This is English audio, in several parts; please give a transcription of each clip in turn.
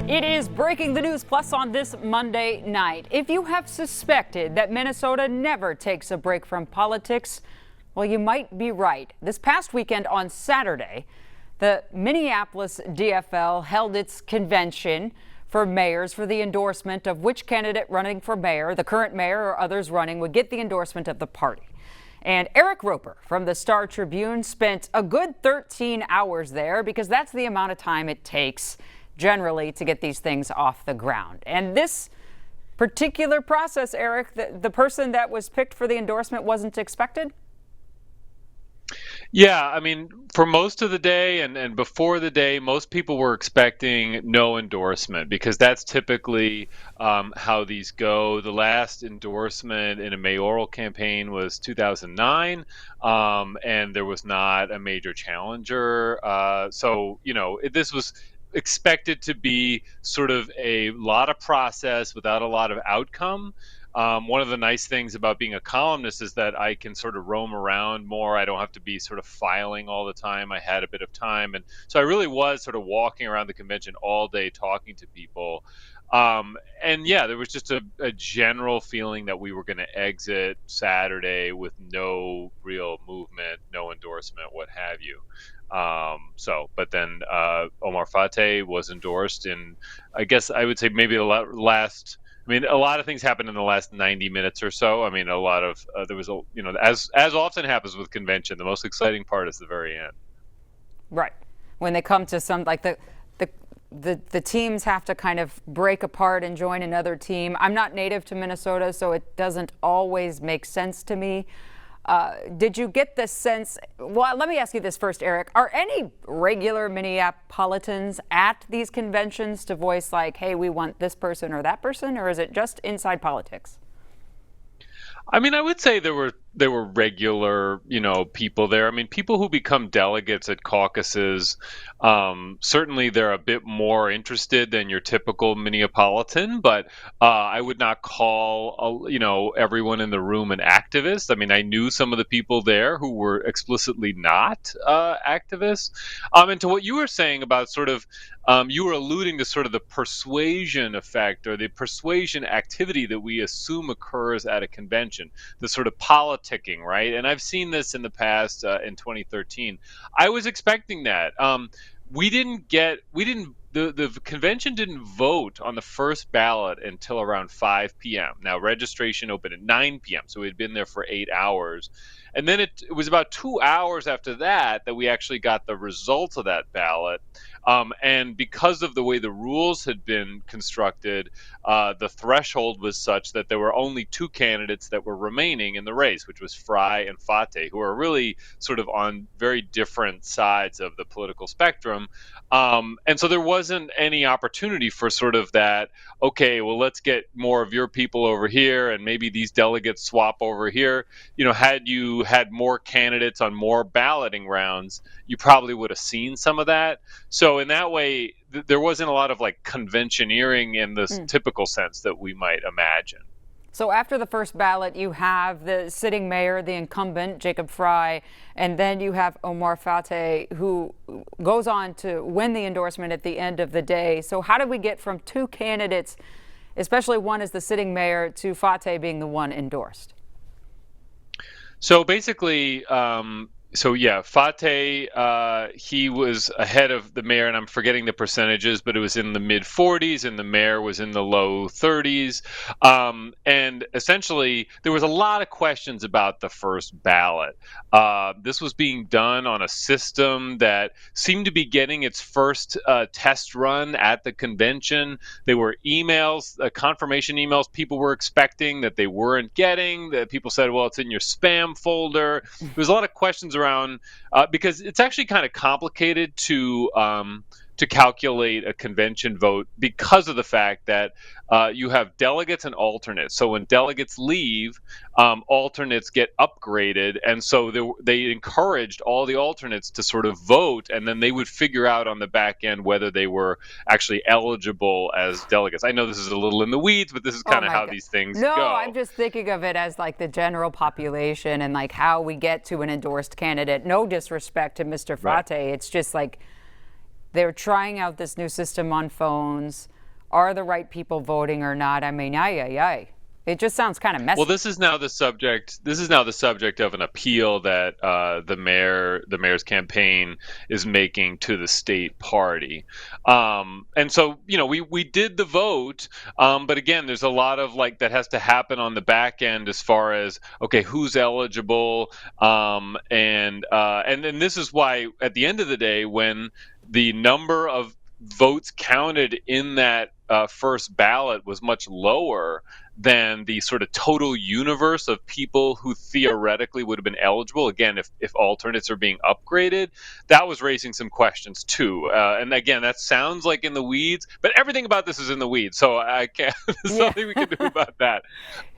It is Breaking the News Plus on this Monday night. If you have suspected that Minnesota never takes a break from politics, well, you might be right. This past weekend on Saturday, the Minneapolis DFL held its convention for mayors for the endorsement of which candidate running for mayor, the current mayor or others running, would get the endorsement of the party. And Eric Roper from the Star Tribune spent a good 13 hours there because that's the amount of time it takes generally to get these things off the ground. And this particular process, Eric, the person that was picked for the endorsement wasn't expected? Yeah, I mean, for most of the day and before the day, most people were expecting no endorsement because that's typically how these go. The last endorsement in a mayoral campaign was 2009, and there was not a major challenger. This was expected to be sort of a lot of process without a lot of outcome. One of the nice things about being a columnist is that I can sort of roam around more. I don't have to be sort of filing all the time. I had a bit of time. And so I really was sort of walking around the convention all day talking to people. And yeah, there was just a general feeling that we were going to exit Saturday with no real movement, no endorsement, what have you. But then Omar Fateh was endorsed in, I guess I would say maybe a lot of things happened in the last 90 minutes or so. I mean, there was as often happens with convention, the most exciting part is the very end. Right. When they come to some, like the teams have to kind of break apart and join another team. I'm not native to Minnesota, so it doesn't always make sense to me. Did you get the sense? Well, let me ask you this first, Eric. Are any regular Minneapolitans at these conventions to voice like, hey, we want this person or that person, or is it just inside politics? I mean, I would say there were regular, people there. I mean, people who become delegates at caucuses, certainly they're a bit more interested than your typical Minneapolitan, but I would not call, everyone in the room an activist. I mean, I knew some of the people there who were explicitly not activists. And to what you were saying about sort of, you were alluding to sort of the persuasion effect or the persuasion activity that we assume occurs at a convention, the sort of politicking, right? And I've seen this in the past in 2013. I was expecting that. The convention didn't vote on the first ballot until around 5 p.m. Now, registration opened at 9 p.m., so we had been there for 8 hours. And then it was about 2 hours after that we actually got the results of that ballot. And because of the way the rules had been constructed, the threshold was such that there were only two candidates that were remaining in the race, which was Frey and Fateh, who are really sort of on very different sides of the political spectrum. And so there wasn't any opportunity for sort of that, okay, well, let's get more of your people over here and maybe these delegates swap over here. Had you had more candidates on more balloting rounds, you probably would have seen some of that. So in that way, there wasn't a lot of like conventioneering in this typical sense that we might imagine. So after the first ballot, you have the sitting mayor, the incumbent, Jacob Frey, and then you have Omar Fateh, who goes on to win the endorsement at the end of the day. So how did we get from two candidates, especially one as the sitting mayor, to Fateh being the one endorsed? So basically, Fateh, he was ahead of the mayor, and I'm forgetting the percentages, but it was in the mid 40s, and the mayor was in the low 30s. And essentially, there was a lot of questions about the first ballot. This was being done on a system that seemed to be getting its first test run at the convention. There were emails, confirmation emails people were expecting that they weren't getting, that people said, well, it's in your spam folder. There was a lot of questions around because it's actually kind of complicated to calculate a convention vote because of the fact that you have delegates and alternates. So when delegates leave, alternates get upgraded, and so they encouraged all the alternates to sort of vote, and then they would figure out on the back end whether they were actually eligible as delegates. I know this is a little in the weeds, but this is kind of how these things go. No, I'm just thinking of it as like the general population and like how we get to an endorsed candidate. No disrespect to Mr. Fateh. Right. It's just like they're trying out this new system on phones. are the right people voting or not? I mean, ay. It just sounds kind of Well, messy. this is now the subject. This is now the subject of an appeal that the mayor's campaign is making to the state party. And so, we did the vote, but again, there's a lot of like that has to happen on the back end as far as okay, who's eligible, and then this is why at the end of the day, when the number of votes counted in that first ballot was much lower than the sort of total universe of people who theoretically would have been eligible. Again, if alternates are being upgraded, that was raising some questions too. And again, that sounds like in the weeds, but everything about this is in the weeds. So I can't. There's Yeah. nothing we can do about that.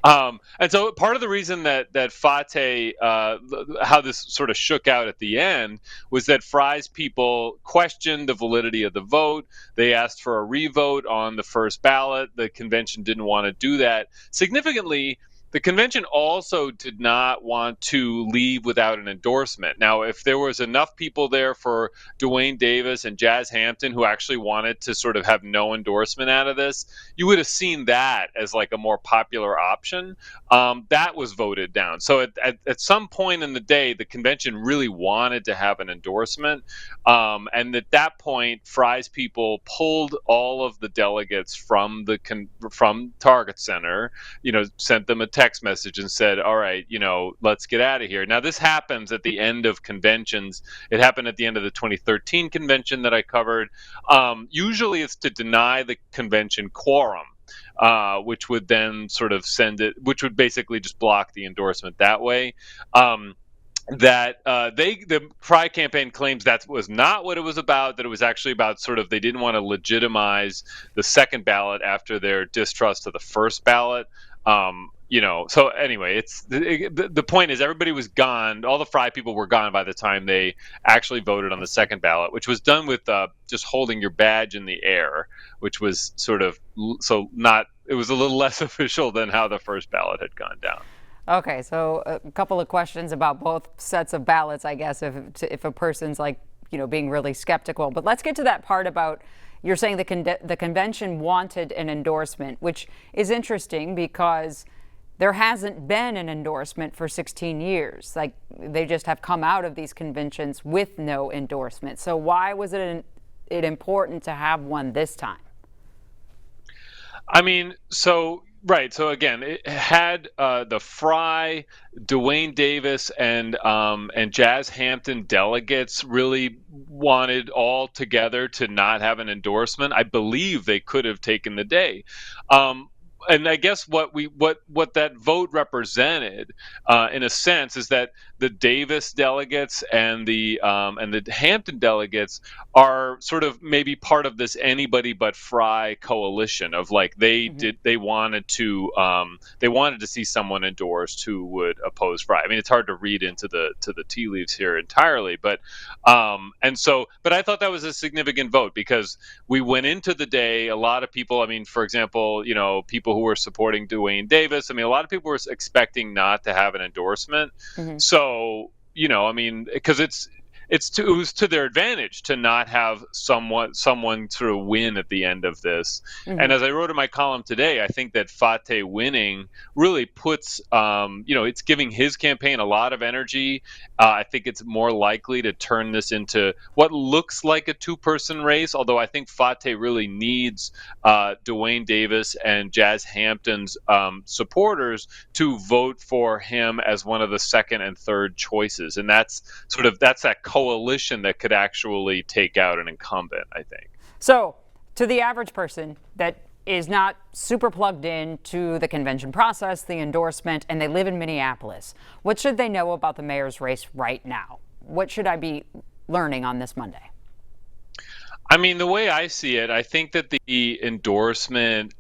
And so part of the reason that Fate, how this sort of shook out at the end, was that Fry's people questioned the validity of the vote. They asked for a revote on the first ballot. The convention didn't want to do that. Significantly, the convention also did not want to leave without an endorsement. Now, if there was enough people there for Duane Davis and Jazz Hampton who actually wanted to sort of have no endorsement out of this, you would have seen that as like a more popular option. That was voted down. So at some point in the day, the convention really wanted to have an endorsement. And at that point, Fry's people pulled all of the delegates from from Target Center, sent them a text message and said, all right, let's get out of here. Now, this happens at the end of conventions. It happened at the end of the 2013 convention that I covered. Usually it's to deny the convention quorum, which would then sort of which would basically just block the endorsement that way. The Fry campaign claims that was not what it was about, that it was actually about sort of they didn't want to legitimize the second ballot after their distrust of the first ballot. So anyway, the point is everybody was gone. All the Fry people were gone by the time they actually voted on the second ballot, which was done with just holding your badge in the air, which was sort of it was a little less official than how the first ballot had gone down. Okay, so a couple of questions about both sets of ballots, I guess, if a person's like, being really skeptical. But let's get to that part about you're saying the convention wanted an endorsement, which is interesting because there hasn't been an endorsement for 16 years. Like they just have come out of these conventions with no endorsement. So why was it important to have one this time? I mean, right. So again, it had the Fry, Duane Davis, and Jazz Hampton delegates really wanted all together to not have an endorsement. I believe they could have taken the day. And I guess what that vote represented, in a sense, is that the Davis delegates and the Hampton delegates are sort of maybe part of this anybody but Fry coalition of like they wanted to see someone endorsed who would oppose Fry. I mean, it's hard to read into the tea leaves here entirely, but I thought that was a significant vote because we went into the day. A lot of people, I mean, for example, people who were supporting Duane Davis. I mean, a lot of people were expecting not to have an endorsement. So, I mean, because it was to their advantage to not have someone sort of win at the end of this. And as I wrote in my column today, I think that Fate winning really puts, it's giving his campaign a lot of energy. I think it's more likely to turn this into what looks like a two-person race, although I think Fate really needs Duane Davis and Jazz Hampton's supporters to vote for him as one of the second and third choices. And that's that coalition that could actually take out an incumbent, I think. So, to the average person that is not super plugged in to the convention process, the endorsement, and they live in Minneapolis, what should they know about the mayor's race right now? What should I be learning on this Monday? I mean, the way I see it, I think that the endorsement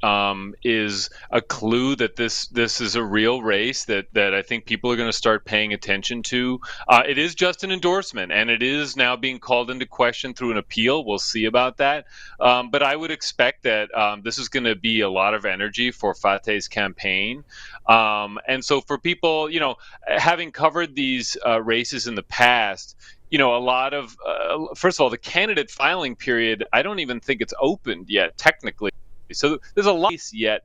is a clue that this is a real race that I think people are going to start paying attention to. It is just an endorsement, and it is now being called into question through an appeal. We'll see about that. But I would expect that this is going to be a lot of energy for Fate's campaign. And so for people, having covered these races in the past, a lot of, first of all, the candidate filing period, I don't even think it's opened yet, technically. So there's a lot yet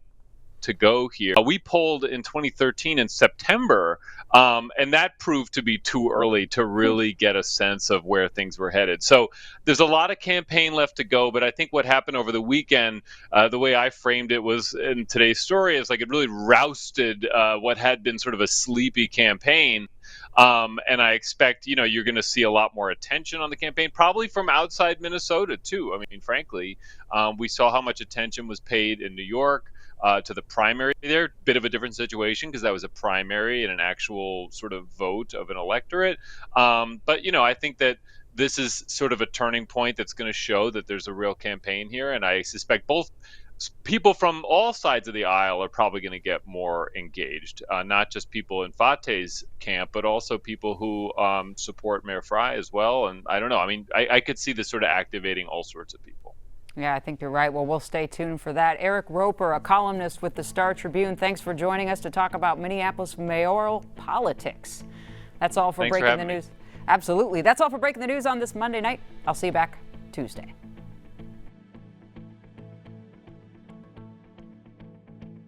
to go here. We polled in 2013 in September, and that proved to be too early to really get a sense of where things were headed. So there's a lot of campaign left to go, but I think what happened over the weekend, the way I framed it was in today's story, is like it really rousted what had been sort of a sleepy campaign. And I expect, you're going to see a lot more attention on the campaign, probably from outside Minnesota, too. I mean, frankly, we saw how much attention was paid in New York to the primary there. Bit of a different situation because that was a primary and an actual sort of vote of an electorate. But, I think that this is sort of a turning point that's going to show that there's a real campaign here. And I suspect both people from all sides of the aisle are probably going to get more engaged, not just people in Fate's camp, but also people who support Mayor Frey as well. And I don't know. I mean, I could see this sort of activating all sorts of people. Yeah, I think you're right. Well, we'll stay tuned for that. Eric Roper, a columnist with the Star Tribune, thanks for joining us to talk about Minneapolis mayoral politics. That's all for Thanks for Breaking the having me. News. Absolutely. That's all for Breaking the News on this Monday night. I'll see you back Tuesday.